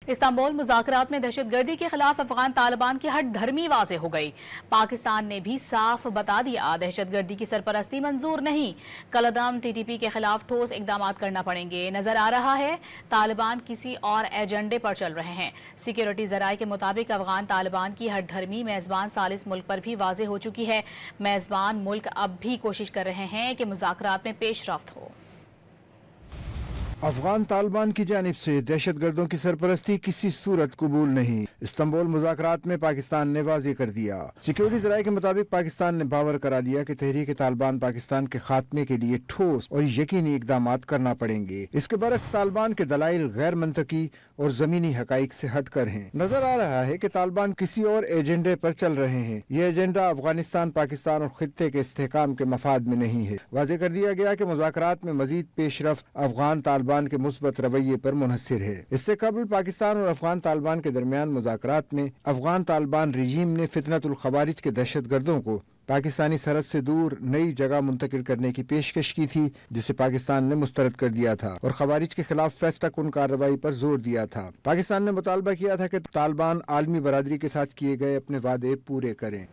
Istanbul مذاکرات میں دہشت گردی کے خلاف افغان طالبان کی ہٹ دھرمی واضح ہو گئی۔ پاکستان نے بھی صاف بتا دیا دہشت گردی کی سرپرستی منظور نہیں، کالعدم ٹی ٹی پی کے خلاف ٹھوس اقدامات کرنا پڑیں گے۔ نظر آ رہا ہے طالبان کسی اور ایجنڈے پر چل رہے ہیں۔ سیکیورٹی ذرائع کے مطابق افغان طالبان کی ہٹ دھرمی میزبان ثالث ملک پر بھی واضح ہو چکی ہے۔ میزبان ملک اب بھی کوشش کر رہے ہیں کہ مذاکرات میں پیش رفت ہو۔ افغان طالبان کی جانب سے دہشت گردوں کی سرپرستی کسی صورت قبول نہیں، استنبول مذاکرات میں پاکستان نے واضح کر دیا۔ سیکیورٹی ذرائع کے مطابق پاکستان نے باور کرا دیا کہ تحریک طالبان پاکستان کے خاتمے کے لیے ٹھوس اور یقینی اقدامات کرنا پڑیں گے۔ اس کے برعکس طالبان کے دلائل غیر منطقی اور زمینی حقائق سے ہٹ کر ہیں۔ نظر آ رہا ہے کہ طالبان کسی اور ایجنڈے پر چل رہے ہیں۔ یہ ایجنڈا افغانستان، پاکستان اور خطے کے استحکام کے مفاد میں نہیں ہے۔ واضح کر دیا گیا کہ مذاکرات میں مزید پیش رفت افغان طالبان کے مثبت رویے پر منحصر ہے۔ اس سے قبل پاکستان اور افغان طالبان کے درمیان مذاکرات میں افغان طالبان رژیم نے فتنۃ الخوارج کے دہشت گردوں کو پاکستانی سرحد سے دور نئی جگہ منتقل کرنے کی پیشکش کی تھی، جسے پاکستان نے مسترد کر دیا تھا اور خوارج کے خلاف فیصلہ کن کارروائی پر زور دیا تھا۔ پاکستان نے مطالبہ کیا تھا کہ طالبان عالمی برادری کے ساتھ کیے گئے اپنے وعدے پورے کریں۔